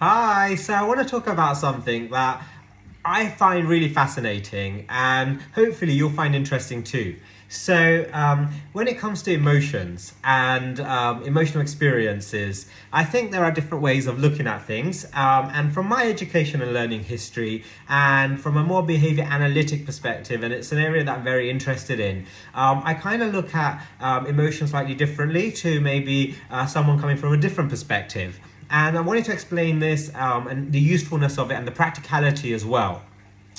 Hi, so I want to talk about something that I find really fascinating and hopefully you'll find interesting too. When it comes to emotions and emotional experiences, I think there are different ways of looking at things. And from my education and learning history, and from a more behavior analytic perspective, and it's an area that I'm very interested in, I kind of look at emotions slightly differently to maybe someone coming from a different perspective. And I wanted to explain this and the usefulness of it and the practicality as well.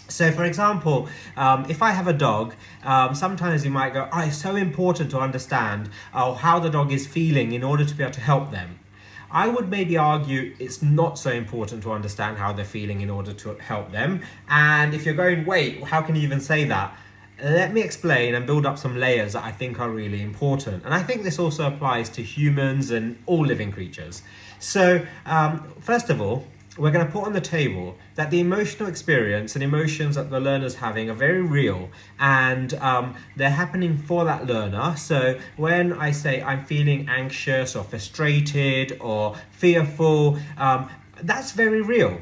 So, for example, if I have a dog, sometimes you might go, oh, it's so important to understand how the dog is feeling in order to be able to help them. I would maybe argue it's not so important to understand how they're feeling in order to help them. And if you're going, wait, how can you even say that? Let me explain and build up some layers that I think are really important. And I think this also applies to humans and all living creatures. First of all, we're going to put on the table that the emotional experience and emotions that the learner's having are very real and they're happening for that learner. So when I say I'm feeling anxious or frustrated or fearful, that's very real.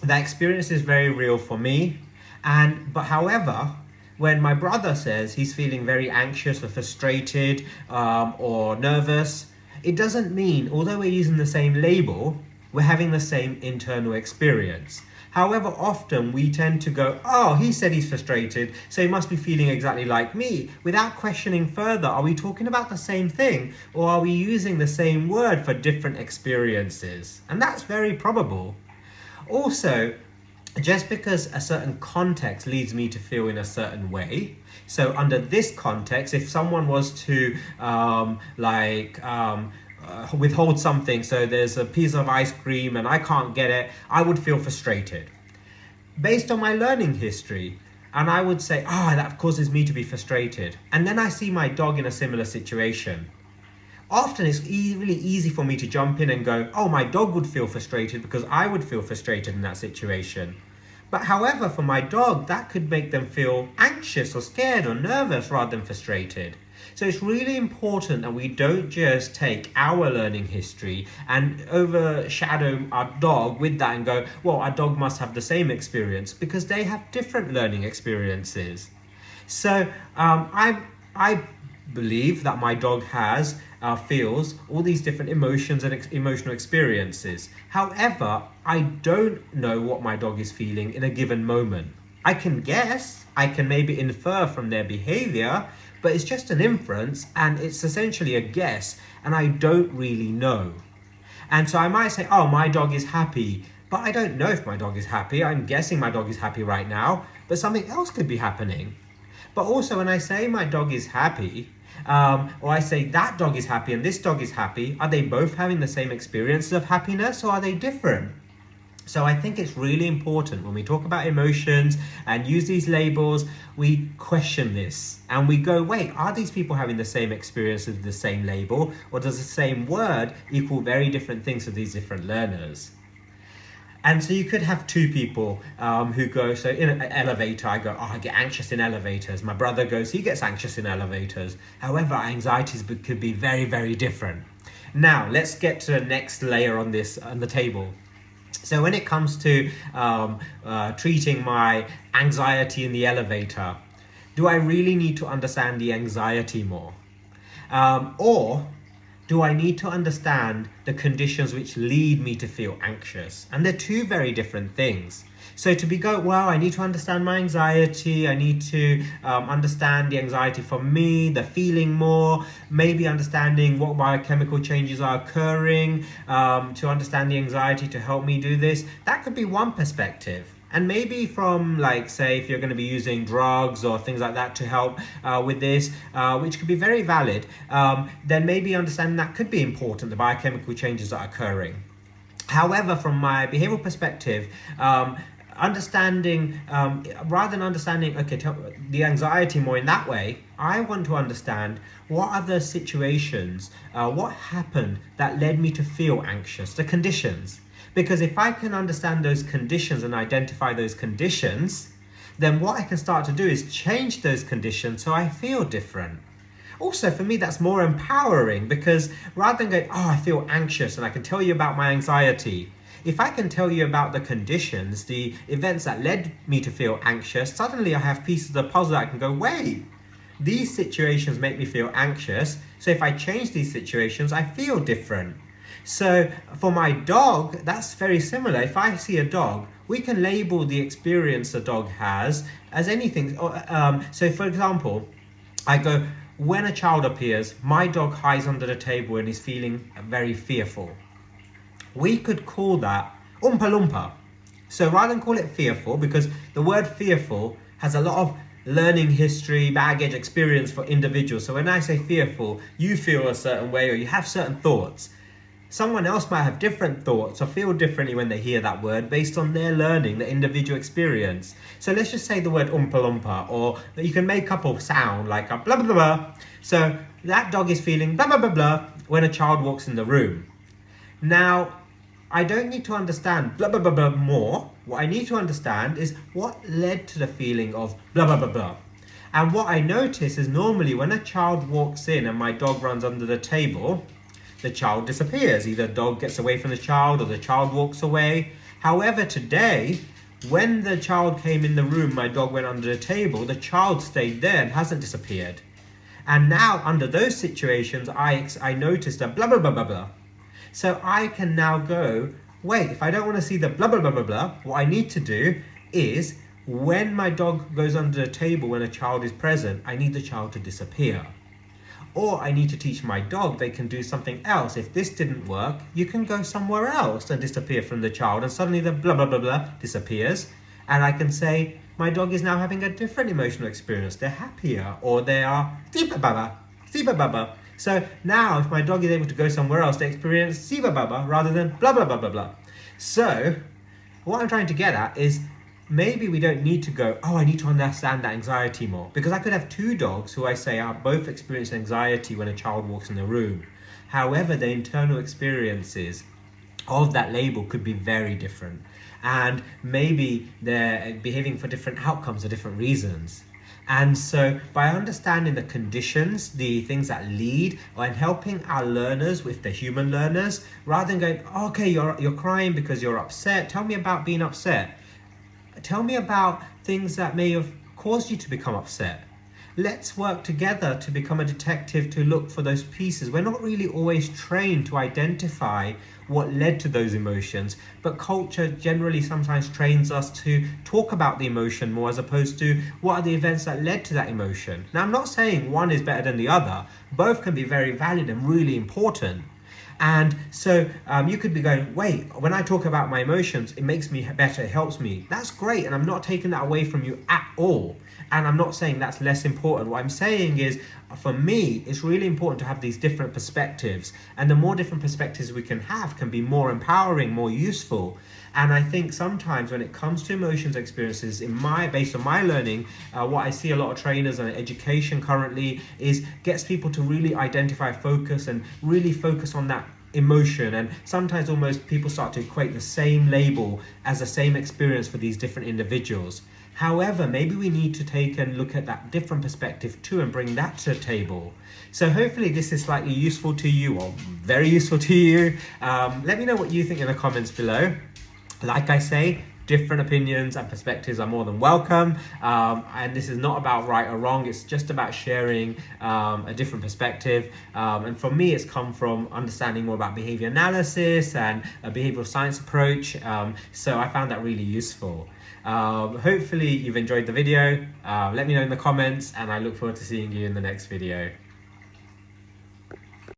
That experience is very real for me. However, when my brother says he's feeling very anxious or frustrated or nervous, it doesn't mean, although we're using the same label, we're having the same internal experience. However, often we tend to go, oh, he said he's frustrated, so he must be feeling exactly like me, without questioning further, are we talking about the same thing, or are we using the same word for different experiences? And that's very probable. Also, just because a certain context leads me to feel in a certain way, so under this context, if someone was to withhold something, so there's a piece of ice cream and I can't get it, I would feel frustrated based on my learning history. And I would say, that causes me to be frustrated. And then I see my dog in a similar situation. Often it's really easy for me to jump in and go, oh, my dog would feel frustrated because I would feel frustrated in that situation. But however, for my dog, that could make them feel anxious or scared or nervous rather than frustrated. So it's really important that we don't just take our learning history and overshadow our dog with that and go, well, our dog must have the same experience, because they have different learning experiences. I believe that my dog feels all these different emotions and emotional experiences. However, I don't know what my dog is feeling in a given moment. I can guess, I can maybe infer from their behavior, but it's just an inference and it's essentially a guess, and I don't really know. And so I might say, oh, my dog is happy, but I don't know if my dog is happy. I'm guessing my dog is happy right now, but something else could be happening. But also, when I say my dog is happy, or I say that dog is happy and this dog is happy, are they both having the same experiences of happiness, or are they different? So I think it's really important when we talk about emotions and use these labels, we question this and we go, wait, are these people having the same experience with the same label, or does the same word equal very different things to these different learners? And so you could have two people who go, so in an elevator, I go, I get anxious in elevators. My brother goes, he gets anxious in elevators. However, our anxieties could be very, very different. Now, let's get to the next layer on the table. So when it comes to treating my anxiety in the elevator, do I really need to understand the anxiety more? Or do I need to understand the conditions which lead me to feel anxious? And they're two very different things. So I need to understand my anxiety. I need to understand the anxiety for me, the feeling more, maybe understanding what biochemical changes are occurring, to understand the anxiety to help me do this. That could be one perspective. And maybe from, say, if you're going to be using drugs or things like that to help with this, which could be very valid, then maybe understanding that could be important, the biochemical changes that are occurring. However, from my behavioral perspective, rather than understanding, the anxiety more in that way, I want to understand what are the situations, what happened that led me to feel anxious, the conditions. Because if I can understand those conditions and identify those conditions, then what I can start to do is change those conditions so I feel different. Also, for me, that's more empowering, because rather than going, I feel anxious and I can tell you about my anxiety, if I can tell you about the conditions, the events that led me to feel anxious, suddenly I have pieces of the puzzle that I can go, wait, these situations make me feel anxious. So if I change these situations, I feel different. So for my dog, that's very similar. If I see a dog, we can label the experience the dog has as anything. So for example, I go, when a child appears, my dog hides under the table and is feeling very fearful. We could call that oompa loompa. So rather than call it fearful, because the word fearful has a lot of learning history, baggage, experience for individuals. So when I say fearful, you feel a certain way or you have certain thoughts. Someone else might have different thoughts or feel differently when they hear that word based on their learning, their individual experience. So let's just say the word oompa loompa, or you can make up a sound like a blah, blah, blah, blah. So that dog is feeling blah, blah, blah, blah when a child walks in the room. Now, I don't need to understand blah, blah, blah, blah more. What I need to understand is what led to the feeling of blah, blah, blah, blah. And what I notice is normally when a child walks in and my dog runs under the table, the child disappears. Either the dog gets away from the child or the child walks away. However, today, when the child came in the room, my dog went under the table, the child stayed there and hasn't disappeared. And now, under those situations, I noticed a blah, blah, blah, blah, blah. So I can now go, wait, if I don't want to see the blah, blah, blah, blah, blah, what I need to do is, when my dog goes under the table when a child is present, I need the child to disappear. Or I need to teach my dog they can do something else. If this didn't work, you can go somewhere else and disappear from the child, and suddenly the blah, blah, blah, blah disappears. And I can say, my dog is now having a different emotional experience. They're happier, or they are ziba baba, ziba baba. So now if my dog is able to go somewhere else, they experience ziba baba rather than blah, blah, blah, blah, blah. So what I'm trying to get at is, maybe we don't need to go, oh, I need to understand that anxiety more. Because I could have two dogs who I say are both experiencing anxiety when a child walks in the room. However, the internal experiences of that label could be very different. And maybe they're behaving for different outcomes or different reasons. And so by understanding the conditions, the things that lead, and helping our learners with the human learners, rather than going, oh, okay, you're crying because you're upset. Tell me about being upset. Tell me about things that may have caused you to become upset. Let's work together to become a detective to look for those pieces. We're not really always trained to identify what led to those emotions, but culture generally sometimes trains us to talk about the emotion more as opposed to what are the events that led to that emotion. Now, I'm not saying one is better than the other. Both can be very valid and really important. And so you could be going, wait, when I talk about my emotions, it makes me better, it helps me. That's great, and I'm not taking that away from you at all. And I'm not saying that's less important. What I'm saying is, for me, it's really important to have these different perspectives. And the more different perspectives we can have can be more empowering, more useful. And I think sometimes when it comes to emotions experiences, based on my learning, what I see a lot of trainers and education currently is gets people to really identify, focus, and really focus on that emotion. And sometimes almost people start to equate the same label as the same experience for these different individuals. However, maybe we need to take and look at that different perspective too and bring that to the table. So hopefully this is slightly useful to you, or very useful to you. Let me know what you think in the comments below. Like I say, different opinions and perspectives are more than welcome. And this is not about right or wrong. It's just about sharing a different perspective. And for me, it's come from understanding more about behavior analysis and a behavioral science approach. So I found that really useful. Hopefully you've enjoyed the video. Let me know in the comments, and I look forward to seeing you in the next video.